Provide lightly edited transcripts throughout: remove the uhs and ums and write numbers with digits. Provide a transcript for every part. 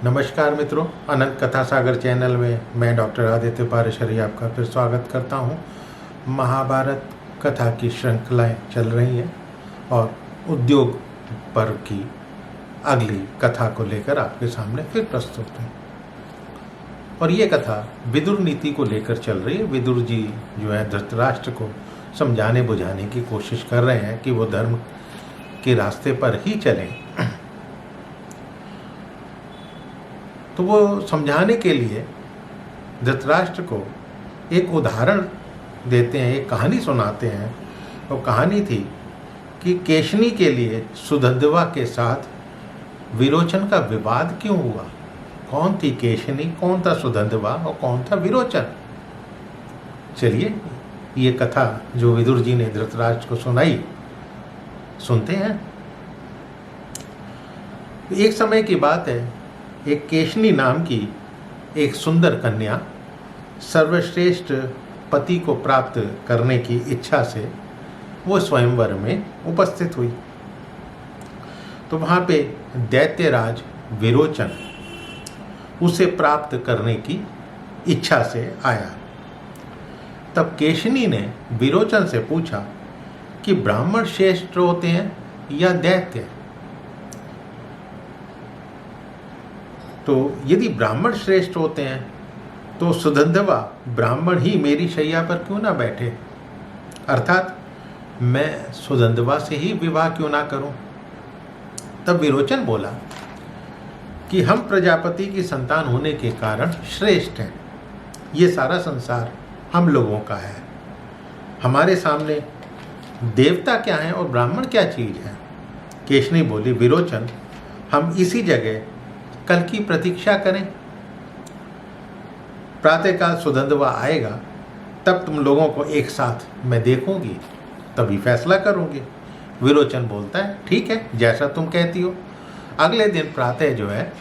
नमस्कार मित्रों, अनंत कथा सागर चैनल में मैं डॉक्टर आदित्य पारेशरी आपका फिर स्वागत करता हूं। महाभारत कथा की श्रृंखलाएं चल रही हैं और उद्योग पर्व की अगली कथा को लेकर आपके सामने फिर प्रस्तुत है। और ये कथा विदुर नीति को लेकर चल रही है। विदुर जी जो है धृतराष्ट्र को समझाने बुझाने की कोशिश कर रहे हैं कि वो धर्म के रास्ते पर ही चलें। तो वो समझाने के लिए धृतराष्ट्र को एक उदाहरण देते हैं, एक कहानी सुनाते हैं। वो कहानी थी कि केशनी के लिए सुधन्वा के साथ विरोचन का विवाद क्यों हुआ। कौन थी केशनी, कौन था सुधन्वा और कौन था विरोचन। चलिए ये कथा जो विदुर जी ने धृतराष्ट्र को सुनाई सुनते हैं। एक समय की बात है, एक केशनी नाम की एक सुंदर कन्या सर्वश्रेष्ठ पति को प्राप्त करने की इच्छा से वो स्वयंवर में उपस्थित हुई। तो वहाँ पे दैत्यराज विरोचन उसे प्राप्त करने की इच्छा से आया। तब केशनी ने विरोचन से पूछा कि ब्राह्मण श्रेष्ठ होते हैं या दैत्य। तो यदि ब्राह्मण श्रेष्ठ होते हैं तो सुधन्वा ब्राह्मण ही मेरी शैया पर क्यों ना बैठे, अर्थात मैं सुधन्वा से ही विवाह क्यों ना करूं। तब विरोचन बोला कि हम प्रजापति की संतान होने के कारण श्रेष्ठ हैं। ये सारा संसार हम लोगों का है। हमारे सामने देवता क्या हैं और ब्राह्मण क्या चीज़ है। केशनी बोली, विरोचन हम इसी जगह कल की प्रतीक्षा करें। प्रातःकाल सुधन्वा आएगा, तब तुम लोगों को एक साथ मैं देखूंगी, तभी फैसला करूंगी। विरोचन बोलता है, ठीक है, जैसा तुम कहती हो। अगले दिन प्रातः जो है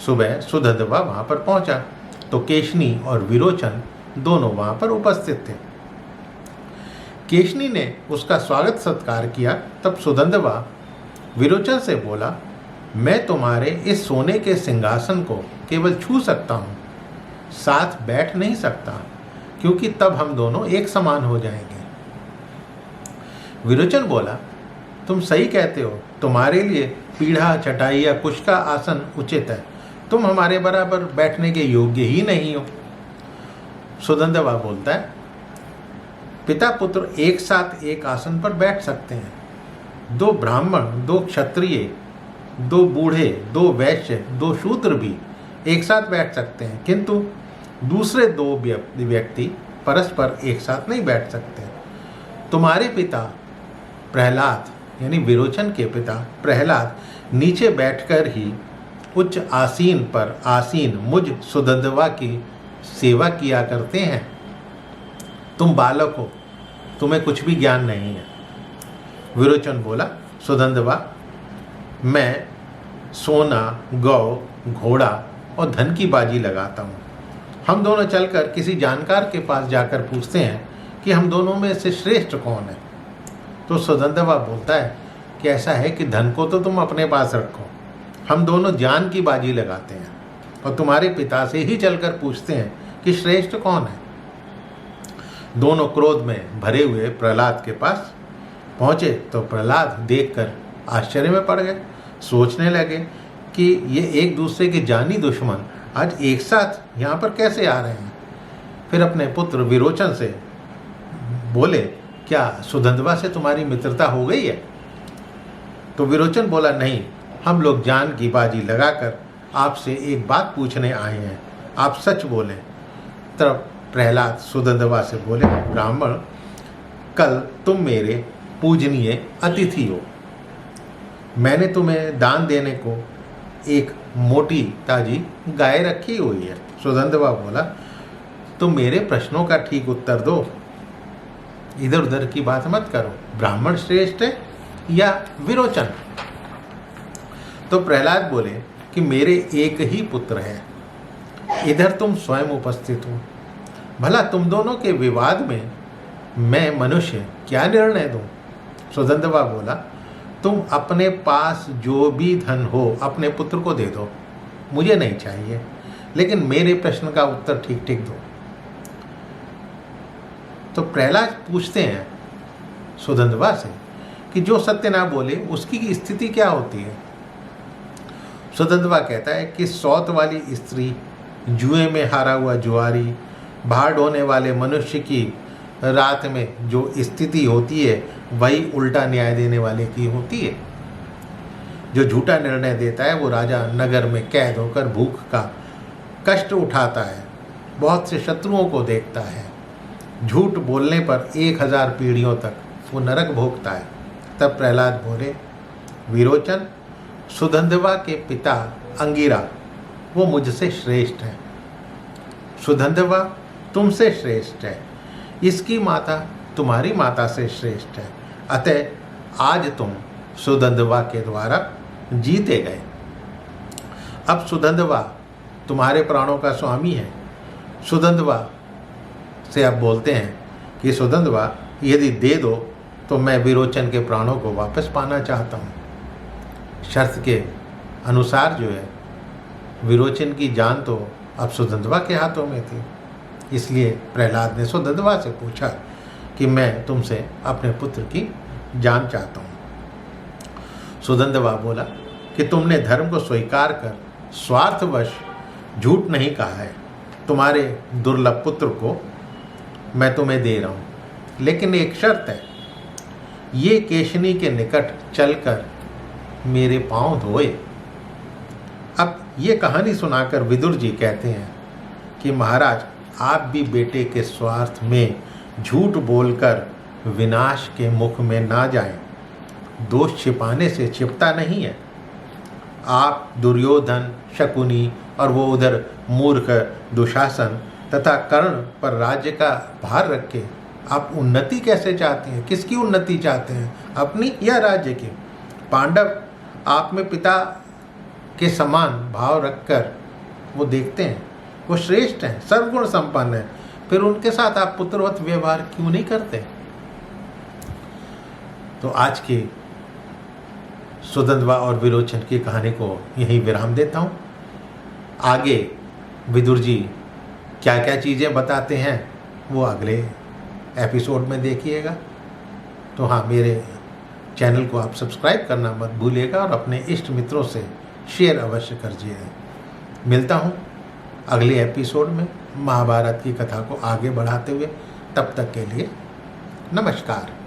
सुबह सुधन्वा वहां पर पहुंचा। तो केशनी और विरोचन दोनों वहां पर उपस्थित थे। केशनी ने उसका स्वागत सत्कार किया। तब सुधन्वा विरोचन से बोला, मैं तुम्हारे इस सोने के सिंहासन को केवल छू सकता हूँ, साथ बैठ नहीं सकता, क्योंकि तब हम दोनों एक समान हो जाएंगे। विरोचन बोला, तुम सही कहते हो, तुम्हारे लिए पीढ़ा चटाई या कुश का आसन उचित है। तुम हमारे बराबर बैठने के योग्य ही नहीं हो। सुधन्वा बोलता है, पिता पुत्र एक साथ एक आसन पर बैठ सकते हैं। दो ब्राह्मण, दो क्षत्रिय, दो बूढ़े, दो वैश्य, दो शूद्र भी एक साथ बैठ सकते हैं, किंतु दूसरे दो व्यक्ति परस्पर एक साथ नहीं बैठ सकते। तुम्हारे पिता प्रहलाद यानी विरोचन के पिता प्रहलाद नीचे बैठकर ही उच्च आसीन पर आसीन मुझ सुधन्वा की सेवा किया करते हैं। तुम बालक हो, तुम्हें कुछ भी ज्ञान नहीं है। विरोचन बोला, सुधन्वा मैं सोना, गौ, घोड़ा और धन की बाजी लगाता हूँ। हम दोनों चलकर किसी जानकार के पास जाकर पूछते हैं कि हम दोनों में से श्रेष्ठ कौन है। तो सुधन्वा बोलता है कि ऐसा है कि धन को तो तुम अपने पास रखो, हम दोनों जान की बाजी लगाते हैं और तुम्हारे पिता से ही चलकर पूछते हैं कि श्रेष्ठ कौन है। दोनों क्रोध में भरे हुए प्रहलाद के पास पहुँचे। तो प्रहलाद देखकर आश्चर्य में पड़ गए, सोचने लगे कि ये एक दूसरे के जानी दुश्मन आज एक साथ यहाँ पर कैसे आ रहे हैं। फिर अपने पुत्र विरोचन से बोले, क्या सुधन्वा से तुम्हारी मित्रता हो गई है। तो विरोचन बोला, नहीं, हम लोग जान की बाजी लगाकर आपसे एक बात पूछने आए हैं, आप सच बोलें। तब प्रहलाद सुधन्वा से बोले, ब्राह्मण कल तुम मेरे पूजनीय अतिथि हो। मैंने तुम्हें दान देने को एक मोटी ताजी गाय रखी हुई है। सुधन्वा बोला, तुम मेरे प्रश्नों का ठीक उत्तर दो, इधर उधर की बात मत करो। ब्राह्मण श्रेष्ठ है या विरोचन। तो प्रहलाद बोले कि मेरे एक ही पुत्र है, इधर तुम स्वयं उपस्थित हो, भला तुम दोनों के विवाद में मैं मनुष्य क्या निर्णय दूं। सुधन्वा बोला, तुम अपने पास जो भी धन हो अपने पुत्र को दे दो, मुझे नहीं चाहिए, लेकिन मेरे प्रश्न का उत्तर ठीक ठीक दो। तो प्रहलाद पूछते हैं सुधन्ववा से कि जो सत्य ना बोले उसकी स्थिति क्या होती है। सुधन्ववा कहता है कि सौत वाली स्त्री, जुए में हारा हुआ जुआरी, भाड़ ढोने वाले मनुष्य की रात में जो स्थिति होती है वही उल्टा न्याय देने वाले की होती है। जो झूठा निर्णय देता है वो राजा नगर में कैद होकर भूख का कष्ट उठाता है, बहुत से शत्रुओं को देखता है, झूठ बोलने पर 1000 पीढ़ियों तक वो नरक भोगता है। तब प्रहलाद बोले, विरोचन, सुधन्ववा के पिता अंगिरा वो मुझसे श्रेष्ठ है, सुधन्ववा तुमसे श्रेष्ठ है, इसकी माता तुम्हारी माता से श्रेष्ठ है, अतः आज तुम सुधन्ववा के द्वारा जीते गए। अब सुधन्ववा तुम्हारे प्राणों का स्वामी है। सुधन्ववा से अब बोलते हैं कि सुधन्ववा यदि दे दो तो मैं विरोचन के प्राणों को वापस पाना चाहता हूँ। शर्त के अनुसार जो है विरोचन की जान तो अब सुधन्ववा के हाथों में थी, इसलिए प्रहलाद ने सुधन्ववा से पूछा कि मैं तुमसे अपने पुत्र की जान चाहता हूँ। सुधन्ववा बोला कि तुमने धर्म को स्वीकार कर स्वार्थवश झूठ नहीं कहा है, तुम्हारे दुर्लभ पुत्र को मैं तुम्हें दे रहा हूँ, लेकिन एक शर्त है, ये केशनी के निकट चलकर मेरे पांव धोए। अब ये कहानी सुनाकर विदुर जी कहते हैं कि महाराज, आप भी बेटे के स्वार्थ में झूठ बोलकर विनाश के मुख में ना जाएं। दोष छिपाने से छिपता नहीं है। आप दुर्योधन, शकुनी और वो उधर मूर्ख दुशासन तथा कर्ण पर राज्य का भार रख के आप उन्नति कैसे चाहते हैं? किसकी उन्नति चाहते हैं, अपनी या राज्य की? पांडव आप में पिता के समान भाव रखकर वो देखते हैं, वो श्रेष्ठ हैं, सर्वगुण संपन्न हैं, फिर उनके साथ आप पुत्रवत व्यवहार क्यों नहीं करते? तो आज की सुधन्ववा और विरोचन की कहानी को यहीं विराम देता हूँ। आगे विदुर जी क्या क्या चीज़ें बताते हैं वो अगले एपिसोड में देखिएगा। तो हाँ, मेरे चैनल को आप सब्सक्राइब करना मत भूलिएगा और अपने इष्ट मित्रों से शेयर अवश्य करिएगा। मिलता हूँ अगले एपिसोड में महाभारत की कथा को आगे बढ़ाते हुए। तब तक के लिए नमस्कार।